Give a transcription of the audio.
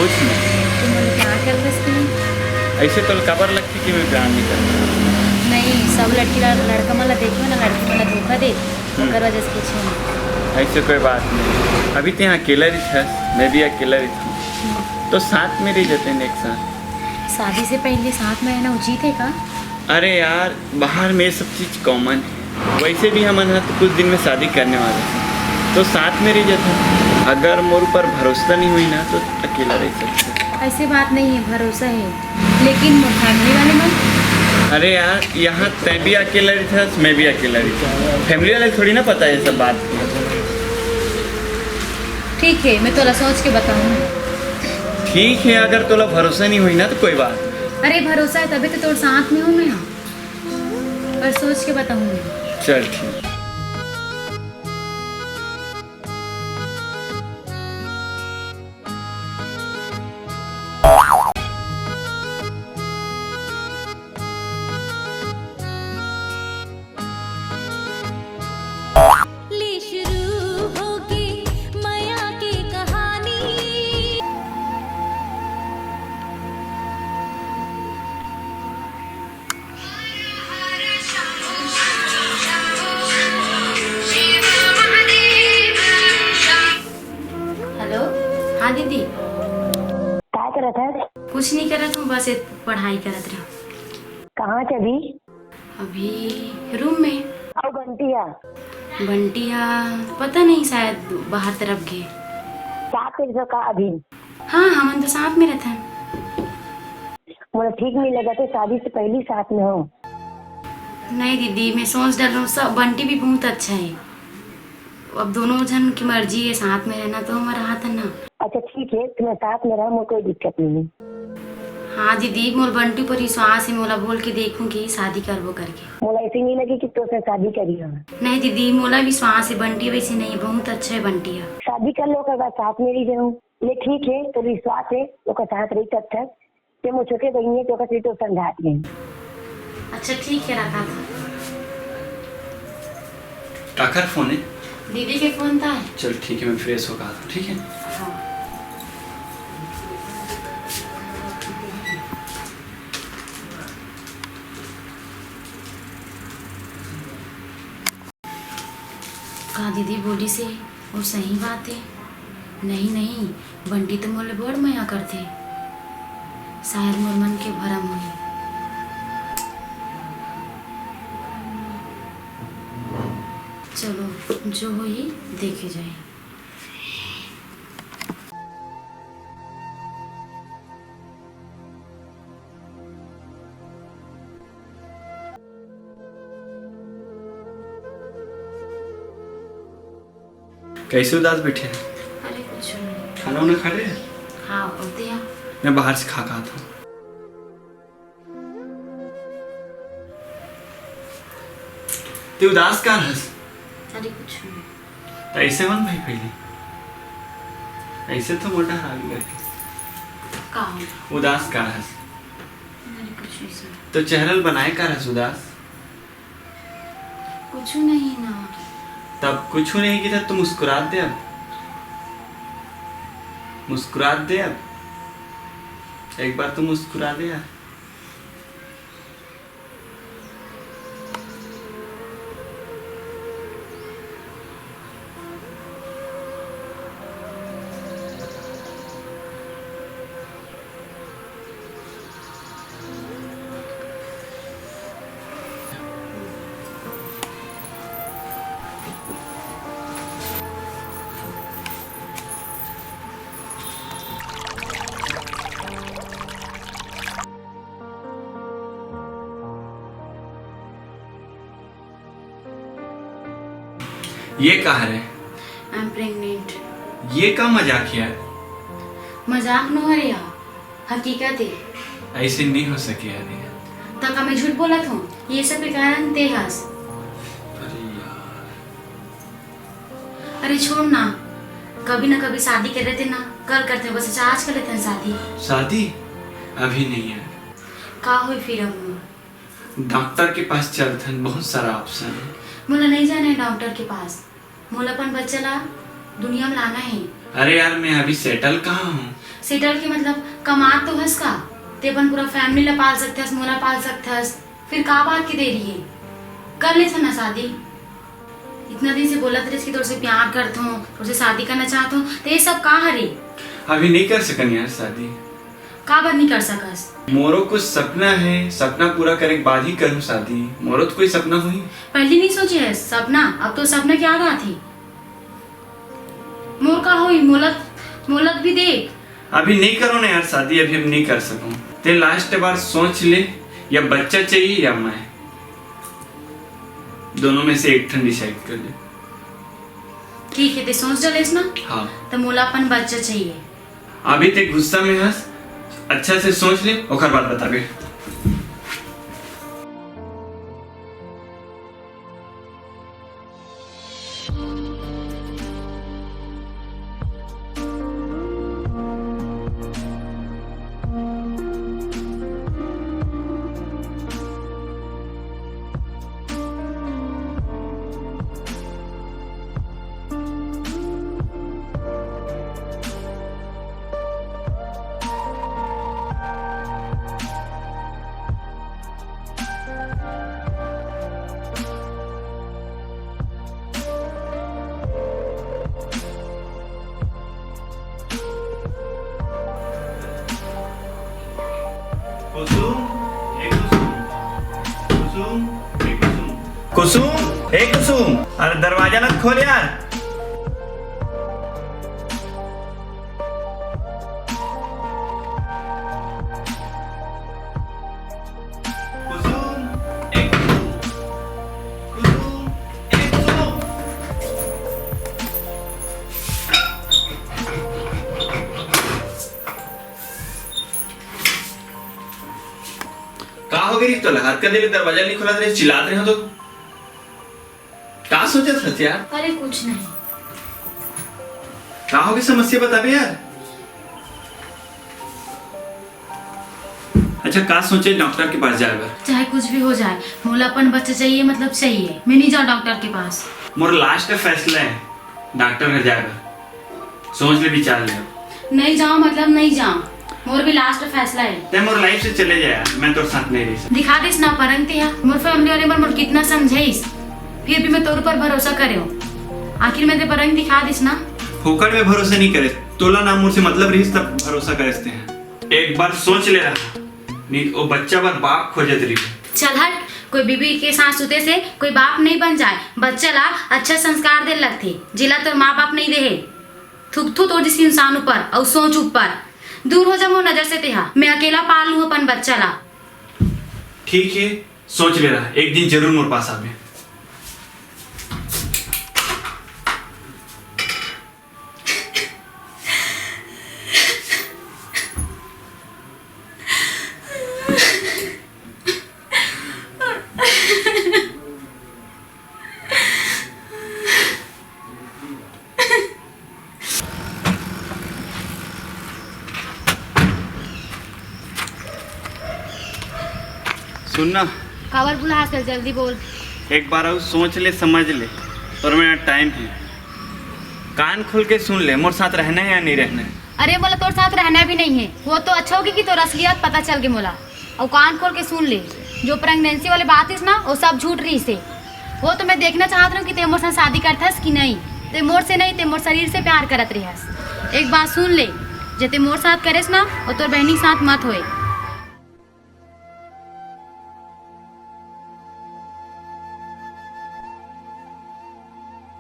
कुछ नहीं। तुम बोले प्यार करते इसकी? ऐसे तो खबर लगती कि मैं प्यार नहीं करता। नहीं, सब लड़का मला देखो ना, लड़की मला धोखा दे ओकर वजह से कुछ नहीं। ऐसे कोई बात नहीं। अभी तो यहाँ अकेला ही था, मैं भी अकेला ही था, तो साथ में रह जाते हैं एक साथ। शादी से पहले साथ में रहना उचित है का? अरे यार, बाहर में ये सब चीज़ कॉमन है। वैसे भी हम ना तो कुछ दिन में शादी करने वाले हैं, तो साथ में रह जाते हैं। अगर मोर ऊपर भरोसा नहीं हुई ना तो अकेला रह सकते। ऐसे बात नहीं है, भरोसा है, लेकिन फैमिली वाले मन। अरे यार, यहाँ तय भी अकेला रही था, मैं भी अकेला रही था। फैमिली वाले थोड़ी ना पता है ये सब बात। ठीक है, मैं तोला सोच के बताऊँ। ठीक है, अगर तोला भरोसा नहीं हुई ना तो कोई बात। अरे भरोसा है तभी तो तोर साथ में हूँ मैं, पर सोच के बताऊँगी। चल ठीक। हेलो, हाँ दीदी। क्या करत है? कुछ नहीं करत हूँ, बस पढ़ाई करत रहा। कहाँ से अभी? अभी रूम में। और बंटिया बंटिया पता नहीं, शायद बाहर तरफ गए। क्या कर सका अभी? हाँ, हम तो साथ में रहते हैं। मुझे ठीक नहीं लगा तो शादी से पहले साथ में हो। नहीं दीदी, मैं सोच डाल रहा हूँ, सब बंटी भी बहुत अच्छा है। अब दोनों जन की मर्जी है, साथ में रहना तो हमारा हाथ है ना। अच्छा ठीक है, तुम्हें साथ में रहो, मुझे कोई दिक्कत नहीं है। हाँ दीदी, मोल बंटी पर विश्वास है, मोला बोल के देखूंगी शादी करबो करके। मुझे ऐसी नहीं लगी कि तुझसे शादी करी हो। नहीं दीदी, मोला विश्वास है, बंटी वैसे नहीं, बहुत अच्छा है बंटिया। शादी कर लो, कर बाद साथ में रही जाऊँ। ले ठीक है, तो विश्वास है तो का साथ रही तब तक ते मुझे छोटे बहनी है तो का तो समझात गई। अच्छा ठीक है, रखा था। काकर फोन है? दीदी के फोन था। चल ठीक है, मैं फ्रेश होकर आता हूँ। ठीक है। हाँ। कहा दीदी बोली से वो सही बात है। नहीं नहीं, बंटी तो मोले बड़ माया करते, शायद मोर मन के भरम हुई। चलो जो हुई देखे जाए। कैसे उदास बैठे हैं? अरे कुछ नहीं। खाना उन्हें खा रहे हैं? हाँ होते हैं। मैं बाहर से खा था। ते उदास का हंस? अरे कुछ नहीं। तो ऐसे मन भाई पहले ऐसे तो मोटा आगे बैठे। कहा उदास का हंस? अरे कुछ नहीं। तो चेहरा बनाए का हंस उदास? कुछ नहीं ना। तब कुछ नहीं की था, तुम मुस्कुरा दे अब। मुस्कुरा दे अब, एक बार तुम मुस्कुरा दे यार। ये कहा है? I am pregnant. ये का मजाक है? मजाक न हो रहा, हकीकत है। ऐसे नहीं हो सके यार। तो का मैं झूठ बोला था? ये सब के कारण ते हंस। अरे यार, अरे छोड़ ना, कभी ना कभी शादी कर रहे थे ना, कल करते हैं, बस आज कर लेते हैं शादी। शादी अभी नहीं है। का हुई फिर हम? डॉक्टर के पास चलते हैं, बहुत सारा ऑप्शन है। मोला नहीं जाना है डॉक्टर के पास, मोला अपन बच्चा ला दुनिया में लाना है। अरे यार, मैं अभी सेटल कहाँ हूँ? सेटल के मतलब कमा तो हस का ते अपन पूरा फैमिली ला पाल सकते हस, मोला पाल सकते हस, फिर का बात की देरी है, कर ले ना शादी। इतना दिन से बोलत रही कि तोर से प्यार करता हूँ, तोर से शादी करना चाहता हूँ, तो ये सब का हरे? अभी नहीं कर सकन यार शादी। का बात नहीं कर सकस? मोरो कुछ सपना है, सपना पूरा करे के बाद ही करूँ शादी। मोरो तो कोई सपना हुई पहले नहीं सोचे है सपना, अब तो सपना क्या बात थी। मोर का हुई मोलत भी देख। अभी नहीं करो ना यार शादी, अभी हम नहीं कर सकूं। ते लास्ट बार सोच ले, या बच्चा चाहिए या मैं, दोनों में से एक ठन डिसाइड कर ले। ठीक है, ते सोच डलेस ना। हाँ तो मोला अपन बच्चा चाहिए। अभी ते गुस्सा में हंस, अच्छा से सोच ले ओकर बाद बताबे। कुसुम, ए कुसुम, अरे दरवाजा ना खोल यार। कुसुम, ए कुसुम, ए कुसुम। का हो गई तो हर कदे दरवाजा नहीं खुला रहे, चिल्लाते रहे हो तो क्या सोचा था यार? अरे कुछ नहीं। क्या होगी समस्या बता बे यार। अच्छा का सोचे डॉक्टर के पास जाएगा? चाहे कुछ भी हो जाए, मोला अपन बच्चा चाहिए मतलब चाहिए। मैं नहीं जाऊँ डॉक्टर के पास। मोर लास्ट फैसला है, डॉक्टर में जाएगा। सोच ले विचार ले। नहीं जाऊँ मतलब नहीं जाऊँ, मोर भी लास्ट फैसला है। ते मोर लाइफ से चले जाए, मैं तो साथ नहीं रह सकता। दिखा देस ना परंते है मोर फैमिली वाले मोर कितना समझाइस, फिर भी मैं तोर पर भरोसा करे हूँ। आखिर मैं ते परंग दिखा दिस ना। फोकट में भरोसा नहीं करे, तोला नाम मुझसे मतलब रही तब भरोसा करते हैं। एक बार सोच ले रहा, नहीं वो बच्चा बार बाप खोजत रही। चल हट, कोई बीबी के साथ सुते से कोई बाप नहीं बन जाए। बच्चा ला अच्छा संस्कार दे लगते, जिला तो माँ बाप नहीं दे। थुक थू तो जिस इंसान ऊपर और सोच ऊपर दूर हो जा मोर नजर से तेहा। मैं अकेला पाल लूँ अपन बच्चा ला। ठीक है, सोच ले रहा, एक दिन जरूर मोर पास आवे। सुनना, खबर बुला हासिल जल्दी बोल। एक बार और सोच ले समझ ले, और मेरा टाइम है। कान खोल के सुन ले, मोर साथ रहना है या नहीं रहना है। अरे मोला तोर साथ रहना भी नहीं है, वो तो अच्छा होगी कि तोर असलियत पता चल गई मोला। और कान खोल के सुन ले, जो प्रेगनेंसी वाली बात है ना वो सब झूठ रही से। वो तो मैं देखना चाहत हूँ कि ते मोर साथ शादी करथस कि नहीं। ते मोर से नहीं, ते मोर शरीर से प्यार करत रही। एक बात सुन ले, जे ते मोर साथ करेस ना वो तोर बहनी साथ मत होए।